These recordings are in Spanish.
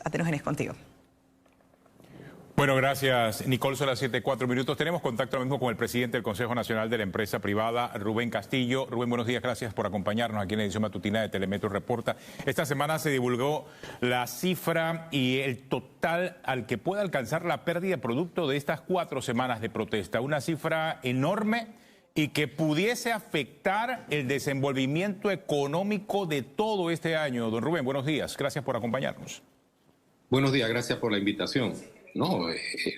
Atenógenes, contigo. Bueno, gracias, Nicole. Son las 7:04. Tenemos contacto ahora mismo con el presidente del Consejo Nacional de la Empresa Privada, Rubén Castillo. Rubén, buenos días, gracias por acompañarnos aquí en la edición matutina de Telemetro Reporta. Esta semana se divulgó la cifra y el total al que puede alcanzar la pérdida producto de estas 4 semanas de protesta. Una cifra enorme y que pudiese afectar el desenvolvimiento económico de todo este año. Don Rubén, buenos días, gracias por acompañarnos. Buenos días, gracias por la invitación. No,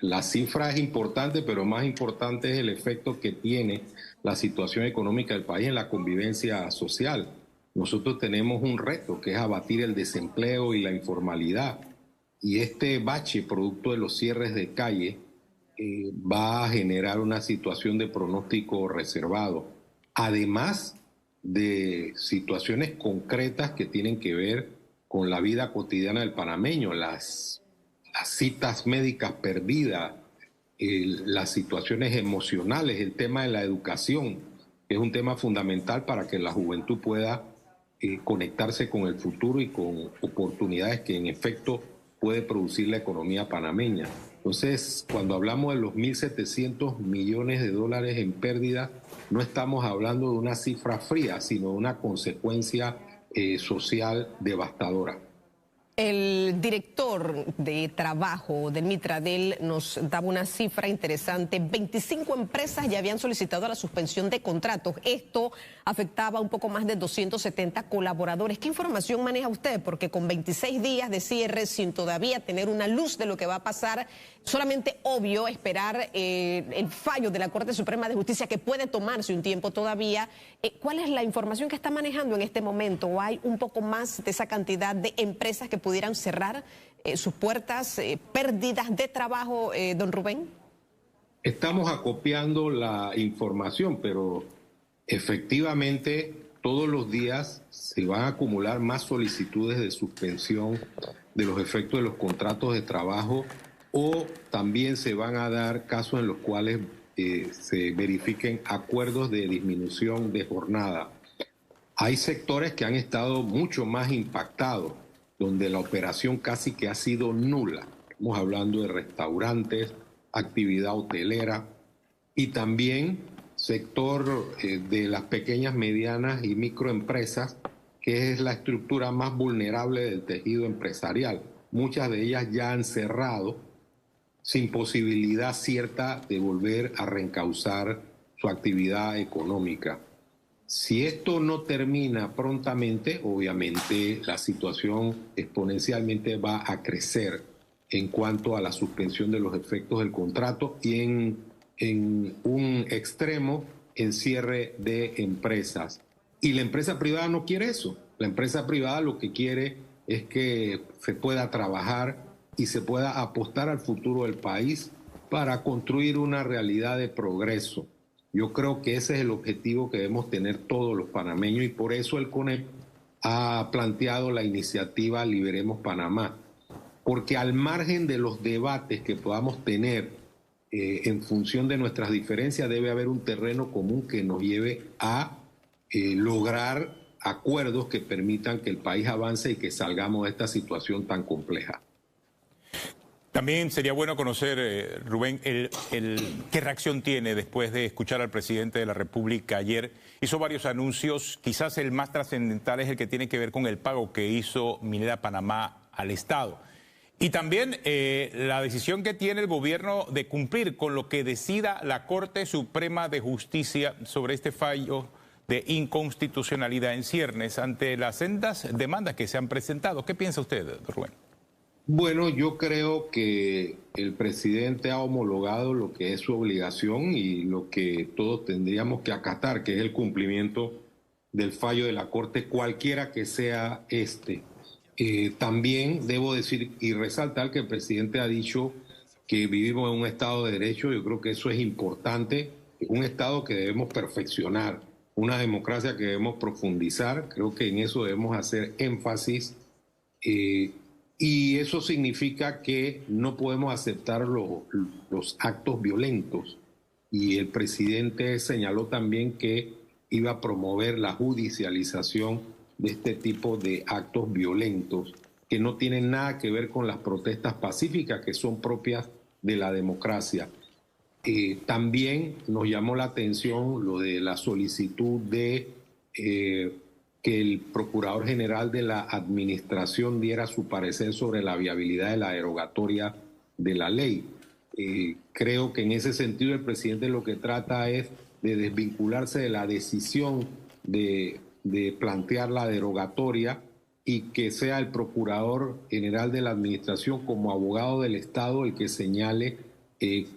la cifra es importante, pero más importante es el efecto que tiene la situación económica del país en la convivencia social. Nosotros tenemos un reto que es abatir el desempleo y la informalidad. Y este bache, producto de los cierres de calle, va a generar una situación de pronóstico reservado. Además de situaciones concretas que tienen que ver con la vida cotidiana del panameño, las citas médicas perdidas, las situaciones emocionales, el tema de la educación, que es un tema fundamental para que la juventud pueda conectarse con el futuro y con oportunidades que en efecto puede producir la economía panameña. Entonces, cuando hablamos de los 1.700 millones de dólares en pérdida, no estamos hablando de una cifra fría, sino de una consecuencia social devastadora. El director de trabajo del Mitradel nos daba una cifra interesante. 25 empresas ya habían solicitado la suspensión de contratos. Esto afectaba un poco más de 270 colaboradores. ¿Qué información maneja usted? Porque con 26 días de cierre, sin todavía tener una luz de lo que va a pasar, solamente obvio esperar el fallo de la Corte Suprema de Justicia, que puede tomarse un tiempo todavía. ¿Cuál es la información que está manejando en este momento? ¿O hay un poco más de esa cantidad de empresas que pudieran cerrar sus puertas, pérdidas de trabajo, don Rubén? Estamos acopiando la información, pero efectivamente todos los días se van a acumular más solicitudes de suspensión de los efectos de los contratos de trabajo, o también se van a dar casos en los cuales se verifiquen acuerdos de disminución de jornada. Hay sectores que han estado mucho más impactados, donde la operación casi que ha sido nula. Estamos hablando de restaurantes, actividad hotelera y también sector de las pequeñas, medianas y microempresas, que es la estructura más vulnerable del tejido empresarial. Muchas de ellas ya han cerrado sin posibilidad cierta de volver a reencauzar su actividad económica. Si esto no termina prontamente, obviamente la situación exponencialmente va a crecer en cuanto a la suspensión de los efectos del contrato y en un extremo en cierre de empresas. Y la empresa privada no quiere eso. La empresa privada lo que quiere es que se pueda trabajar y se pueda apostar al futuro del país para construir una realidad de progreso. Yo creo que ese es el objetivo que debemos tener todos los panameños, y por eso el CONEP ha planteado la iniciativa Liberemos Panamá, porque al margen de los debates que podamos tener en función de nuestras diferencias, debe haber un terreno común que nos lleve a lograr acuerdos que permitan que el país avance y que salgamos de esta situación tan compleja. También sería bueno conocer, Rubén, qué reacción tiene después de escuchar al presidente de la República ayer. Hizo varios anuncios, quizás el más trascendental es el que tiene que ver con el pago que hizo Minera Panamá al Estado. Y también la decisión que tiene el gobierno de cumplir con lo que decida la Corte Suprema de Justicia sobre este fallo de inconstitucionalidad en ciernes ante las sendas demandas que se han presentado. ¿Qué piensa usted, Rubén? Bueno, yo creo que el presidente ha homologado lo que es su obligación y lo que todos tendríamos que acatar, que es el cumplimiento del fallo de la Corte, cualquiera que sea este. También debo decir y resaltar que el presidente ha dicho que vivimos en un Estado de Derecho. Yo creo que eso es importante, un Estado que debemos perfeccionar, una democracia que debemos profundizar. Creo que en eso debemos hacer énfasis. Y eso significa que no podemos aceptar los actos violentos. Y el presidente señaló también que iba a promover la judicialización de este tipo de actos violentos que no tienen nada que ver con las protestas pacíficas que son propias de la democracia. También nos llamó la atención lo de la solicitud de que el Procurador General de la Administración diera su parecer sobre la viabilidad de la derogatoria de la ley. Creo que en ese sentido el presidente lo que trata es de desvincularse de la decisión de plantear la derogatoria y que sea el Procurador General de la Administración como abogado del Estado el que señale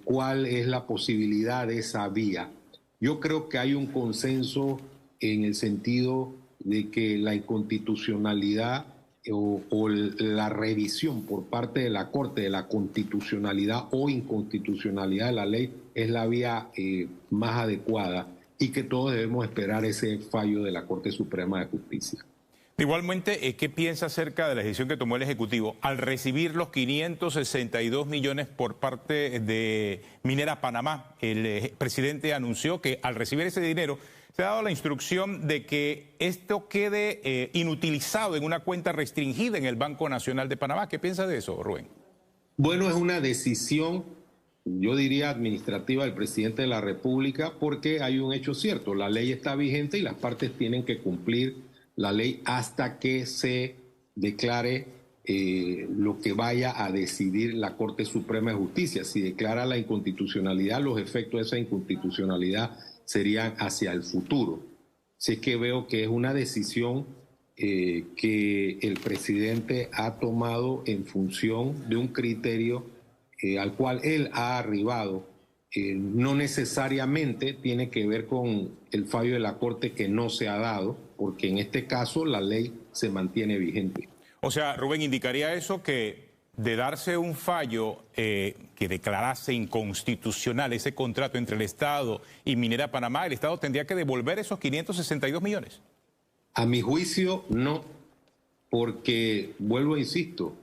cuál es la posibilidad de esa vía. Yo creo que hay un consenso en el sentido de que la inconstitucionalidad o la revisión por parte de la Corte de la constitucionalidad o inconstitucionalidad de la ley es la vía más adecuada y que todos debemos esperar ese fallo de la Corte Suprema de Justicia. Igualmente, ¿qué piensa acerca de la decisión que tomó el Ejecutivo al recibir los 562 millones por parte de Minera Panamá? El presidente anunció que al recibir ese dinero se ha dado la instrucción de que esto quede inutilizado en una cuenta restringida en el Banco Nacional de Panamá. ¿Qué piensa de eso, Rubén? Bueno, es una decisión, yo diría, administrativa del presidente de la República, porque hay un hecho cierto: la ley está vigente y las partes tienen que cumplir la ley hasta que se declare lo que vaya a decidir la Corte Suprema de Justicia. Si declara la inconstitucionalidad, los efectos de esa inconstitucionalidad serían hacia el futuro. Así que veo que es una decisión que el presidente ha tomado en función de un criterio al cual él ha arribado. No necesariamente tiene que ver con el fallo de la Corte que no se ha dado, porque en este caso la ley se mantiene vigente. O sea, Rubén, indicaría eso que de darse un fallo que declarase inconstitucional ese contrato entre el Estado y Minera Panamá, el Estado tendría que devolver esos 562 millones. A mi juicio, no, porque, vuelvo e insisto,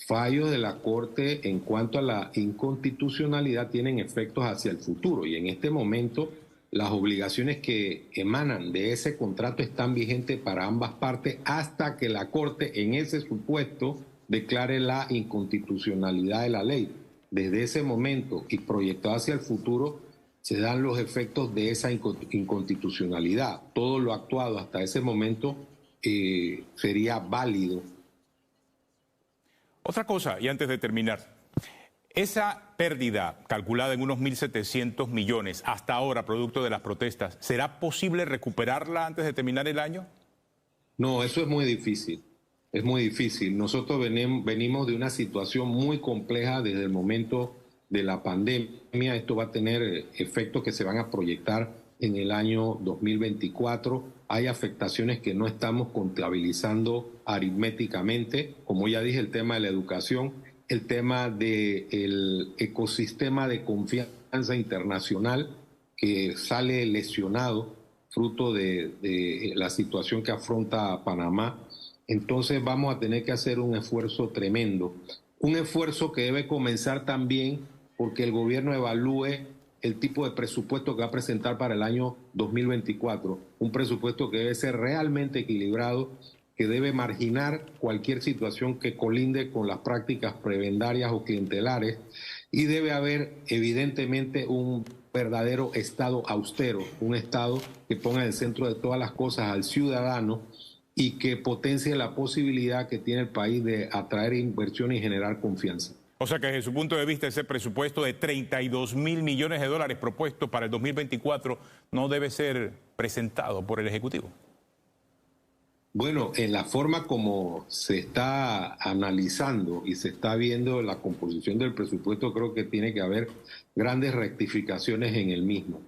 fallos de la Corte en cuanto a la inconstitucionalidad tienen efectos hacia el futuro y en este momento las obligaciones que emanan de ese contrato están vigentes para ambas partes hasta que la Corte en ese supuesto declare la inconstitucionalidad de la ley. Desde ese momento y proyectado hacia el futuro se dan los efectos de esa inconstitucionalidad. Todo lo actuado hasta ese momento sería válido. Otra cosa, y antes de terminar, esa pérdida calculada en unos 1.700 millones hasta ahora, producto de las protestas, ¿será posible recuperarla antes de terminar el año? No, eso es muy difícil. Es muy difícil. Nosotros venimos de una situación muy compleja desde el momento de la pandemia. Esto va a tener efectos que se van a proyectar en el año 2024. Hay afectaciones que no estamos contabilizando aritméticamente, como ya dije, el tema de la educación, el tema del ecosistema de confianza internacional que sale lesionado fruto de la situación que afronta Panamá. Entonces vamos a tener que hacer un esfuerzo tremendo, un esfuerzo que debe comenzar también porque el gobierno evalúe el tipo de presupuesto que va a presentar para el año 2024, un presupuesto que debe ser realmente equilibrado, que debe marginar cualquier situación que colinde con las prácticas prebendarias o clientelares y debe haber evidentemente un verdadero Estado austero, un Estado que ponga en el centro de todas las cosas al ciudadano y que potencie la posibilidad que tiene el país de atraer inversión y generar confianza. O sea que desde su punto de vista ese presupuesto de 32.000 millones de dólares propuesto para el 2024 no debe ser presentado por el Ejecutivo. Bueno, en la forma como se está analizando y se está viendo la composición del presupuesto, creo que tiene que haber grandes rectificaciones en el mismo.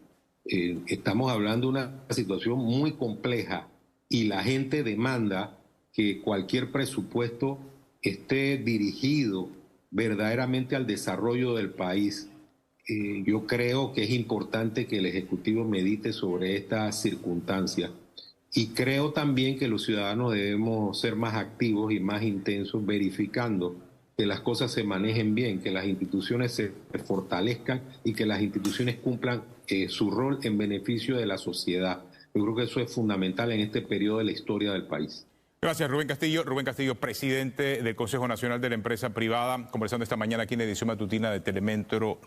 Estamos hablando de una situación muy compleja y la gente demanda que cualquier presupuesto esté dirigido verdaderamente al desarrollo del país. Yo creo que es importante que el Ejecutivo medite sobre estas circunstancias. Y creo también que los ciudadanos debemos ser más activos y más intensos verificando que las cosas se manejen bien, que las instituciones se fortalezcan y que las instituciones cumplan su rol en beneficio de la sociedad. Yo creo que eso es fundamental en este periodo de la historia del país. Gracias, Rubén Castillo. Rubén Castillo, presidente del Consejo Nacional de la Empresa Privada, conversando esta mañana aquí en la edición matutina de Telemetro.